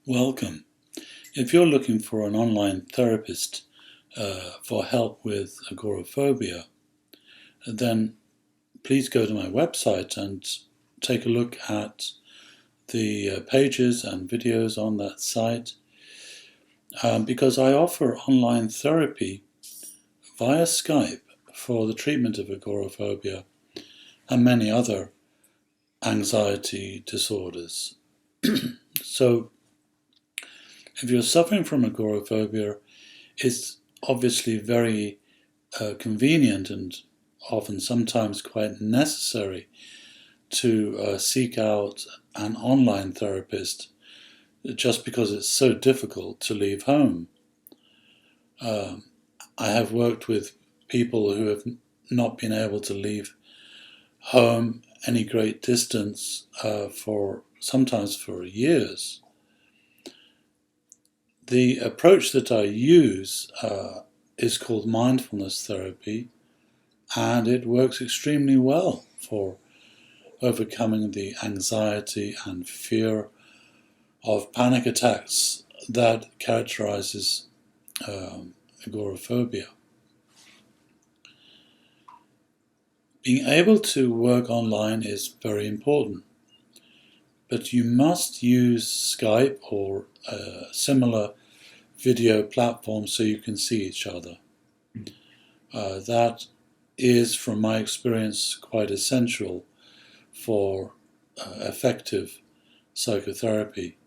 Welcome. If you're looking for an online therapist for help with agoraphobia, then please go to my website and take a look at the pages and videos on that site, because I offer online therapy via Skype for the treatment of agoraphobia and many other anxiety disorders. So if you're suffering from agoraphobia, it's obviously very convenient and often sometimes quite necessary to seek out an online therapist just because it's so difficult to leave home. I have worked with people who have not been able to leave home any great distance sometimes for years. The approach that I use is called mindfulness therapy, and it works extremely well for overcoming the anxiety and fear of panic attacks that characterizes agoraphobia. Being able to work online is very important, but you must use Skype or a similar video platform so you can see each other. That is, from my experience, quite essential for effective psychotherapy.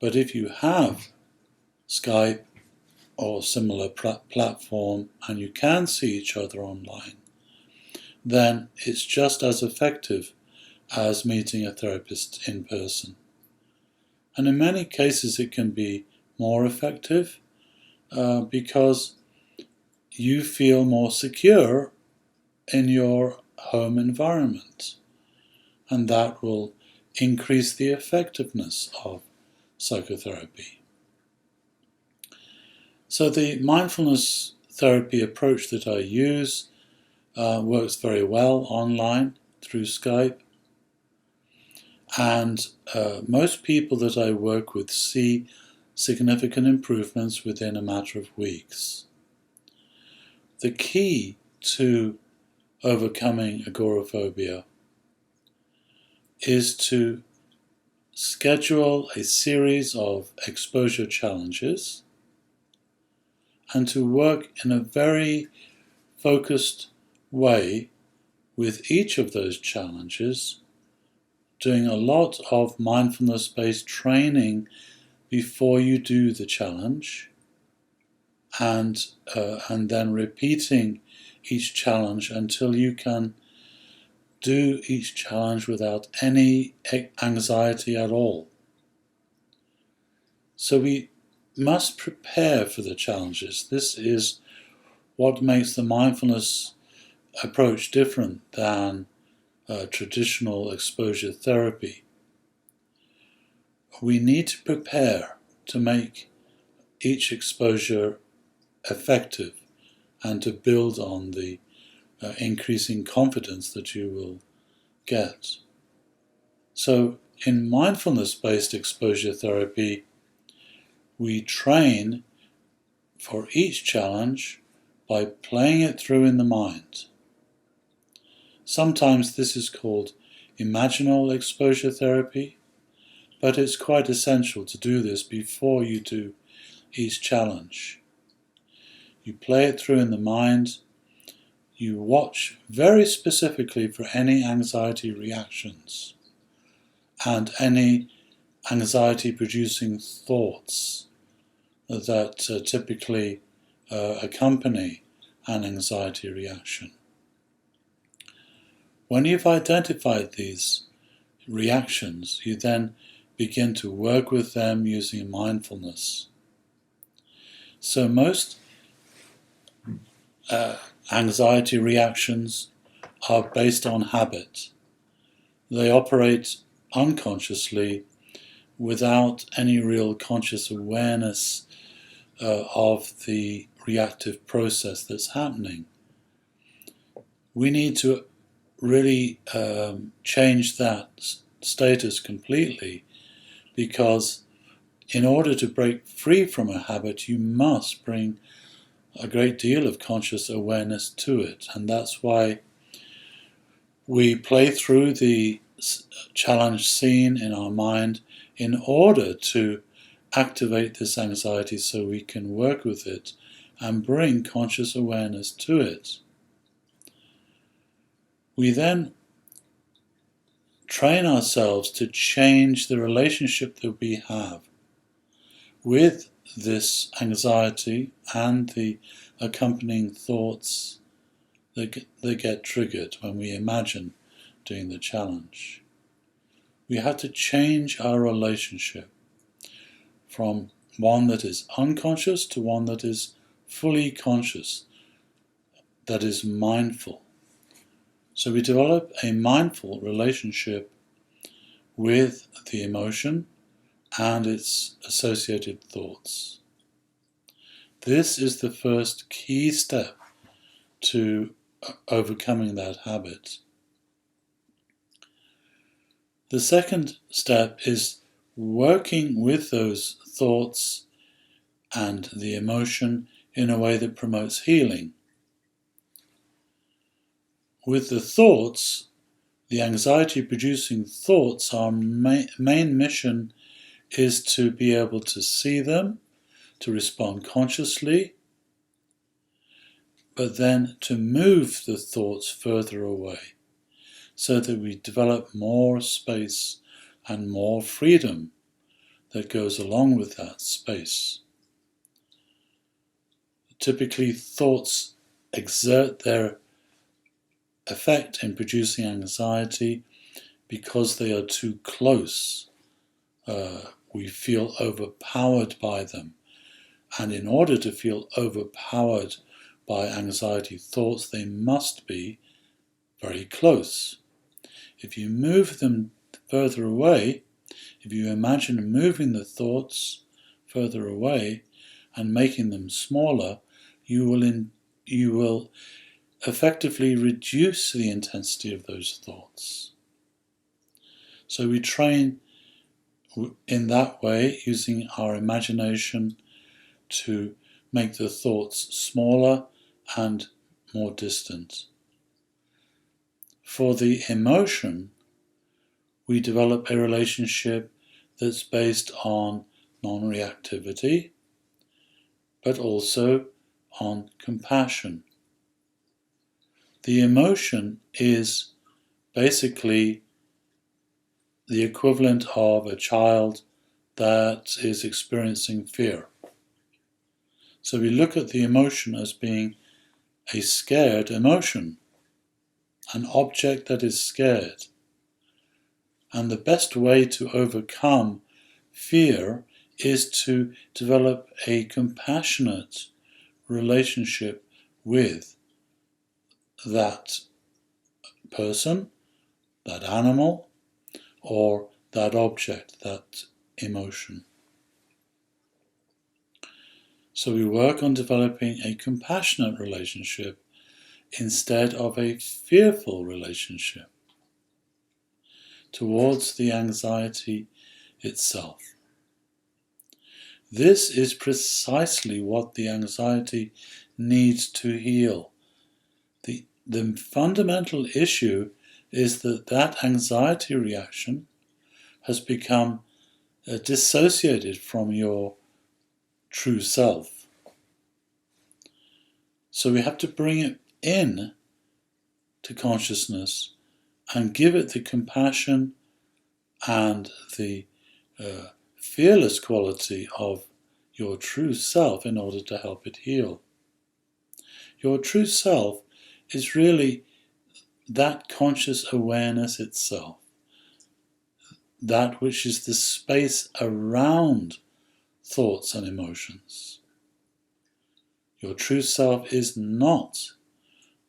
But if you have Skype or similar platform and you can see each other online, then it's just as effective as meeting a therapist in person. And in many cases it can be more effective because you feel more secure in your home environment, and that will increase the effectiveness of psychotherapy. So the mindfulness therapy approach that I use works very well online through Skype, and most people that I work with see significant improvements within a matter of weeks. The key to overcoming agoraphobia is to schedule a series of exposure challenges and to work in a very focused way with each of those challenges, doing a lot of mindfulness-based training before you do the challenge, and then repeating each challenge until you can do each challenge without any anxiety at all. So we must prepare for the challenges. This is what makes the mindfulness approach different than traditional exposure therapy. We need to prepare to make each exposure effective and to build on the increasing confidence that you will get. So in mindfulness-based exposure therapy, we train for each challenge by playing it through in the mind. Sometimes this is called imaginal exposure therapy, but it's quite essential to do this before you do each challenge. You play it through in the mind. You watch very specifically for any anxiety reactions and any anxiety-producing thoughts that typically accompany an anxiety reaction. When you've identified these reactions, you then begin to work with them using mindfulness. So most anxiety reactions are based on habit. They operate unconsciously without any real conscious awareness of the reactive process that's happening. We need to really change that status completely, because in order to break free from a habit, you must bring a great deal of conscious awareness to it. And that's why we play through the challenge scene in our mind in order to activate this anxiety so we can work with it and bring conscious awareness to it. We then train ourselves to change the relationship that we have with this anxiety and the accompanying thoughts that get triggered when we imagine doing the challenge. We have to change our relationship from one that is unconscious to one that is fully conscious, that is mindful. So we develop a mindful relationship with the emotion and its associated thoughts. This is the first key step to overcoming that habit. The second step is working with those thoughts and the emotion in a way that promotes healing. With the thoughts, the anxiety-producing thoughts, our main mission is to be able to see them, to respond consciously, but then to move the thoughts further away so that we develop more space and more freedom that goes along with that space. Typically, thoughts exert their effect in producing anxiety because they are too close. We feel overpowered by them. And in order to feel overpowered by anxiety thoughts, they must be very close. If you move them further away, if you imagine moving the thoughts further away and making them smaller, you will effectively reduce the intensity of those thoughts. So we train in that way, using our imagination to make the thoughts smaller and more distant. For the emotion, we develop a relationship that's based on non-reactivity, but also on compassion. The emotion is basically the equivalent of a child that is experiencing fear. So we look at the emotion as being a scared emotion, an object that is scared. And the best way to overcome fear is to develop a compassionate relationship with that person, that animal, or that object, that emotion. So we work on developing a compassionate relationship instead of a fearful relationship towards the anxiety itself. This is precisely what the anxiety needs to heal. The fundamental issue is that anxiety reaction has become dissociated from your true self. So we have to bring it in to consciousness and give it the compassion and the fearless quality of your true self in order to help it heal. Your true self is really that conscious awareness itself, that which is the space around thoughts and emotions. Your true self is not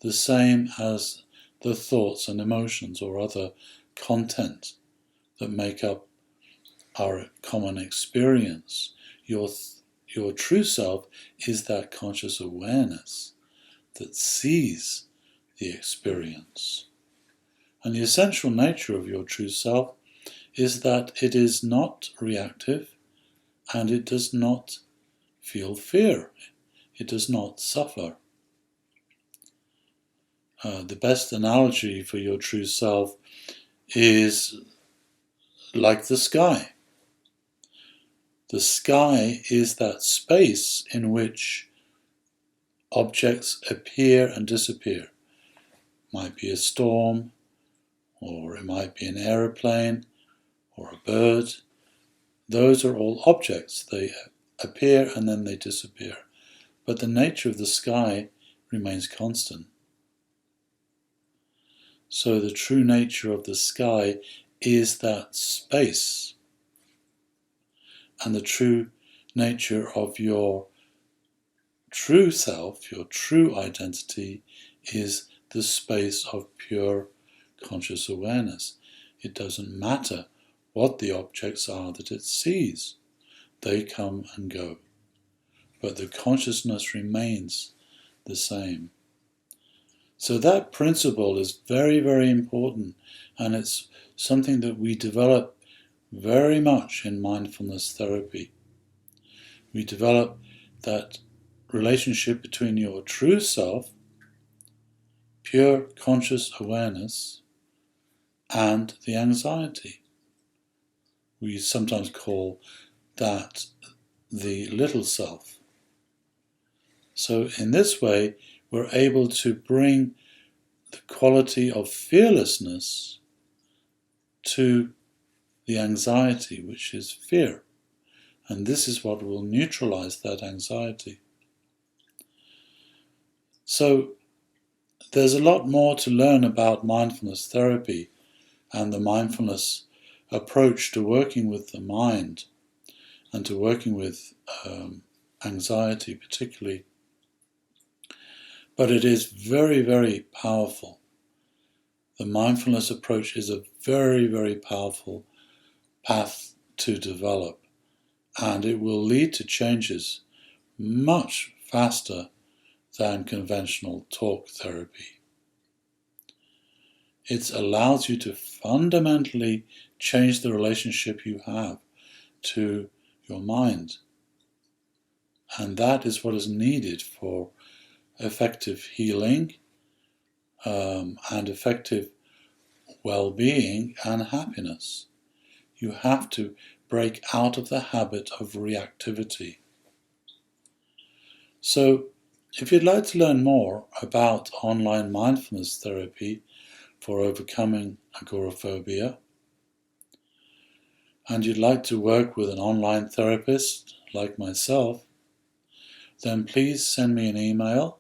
the same as the thoughts and emotions or other content that make up our common experience. Your true self is that conscious awareness that sees the experience. And the essential nature of your true self is that it is not reactive and it does not feel fear. It does not suffer. The best analogy for your true self is like the sky. The sky is that space in which objects appear and disappear. It might be a storm, or it might be an aeroplane, or a bird. Those are all objects. They appear and then they disappear. But the nature of the sky remains constant. So the true nature of the sky is that space. And the true nature of your true self, your true identity, is the space of pure conscious awareness. It doesn't matter what the objects are that it sees. They come and go. But the consciousness remains the same. So that principle is very, very important, and it's something that we develop very much in mindfulness therapy. We develop that relationship between your true self, pure conscious awareness, and the anxiety. We sometimes call that the little self. So in this way, we're able to bring the quality of fearlessness to the anxiety, which is fear. And this is what will neutralize that anxiety. So there's a lot more to learn about mindfulness therapy and the mindfulness approach to working with the mind and to working with anxiety particularly. But it is very, very powerful. The mindfulness approach is a very, very powerful path to develop, and it will lead to changes much faster than conventional talk therapy. It allows you to fundamentally change the relationship you have to your mind, and that is what is needed for effective healing and effective well-being and happiness. You have to break out of the habit of reactivity. So, if you'd like to learn more about online mindfulness therapy for overcoming agoraphobia, and you'd like to work with an online therapist like myself, then please send me an email.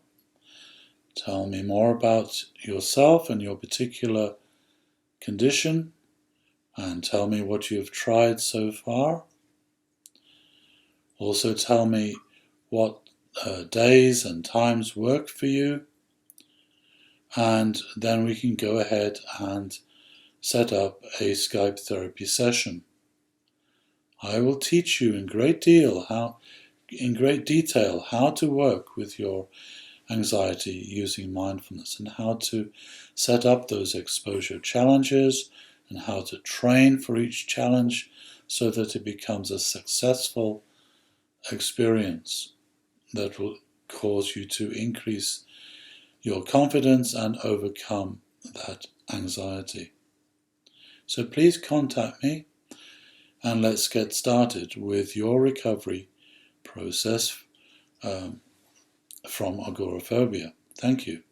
Tell me more about yourself and your particular condition, and tell me what you have tried so far. Also tell me what days and times work for you, and then we can go ahead and set up a Skype therapy session. I will teach you in great detail how to work with your anxiety using mindfulness, and how to set up those exposure challenges, and how to train for each challenge so that it becomes a successful experience that will cause you to increase your confidence and overcome that anxiety. So please contact me, and let's get started with your recovery process from agoraphobia. Thank you.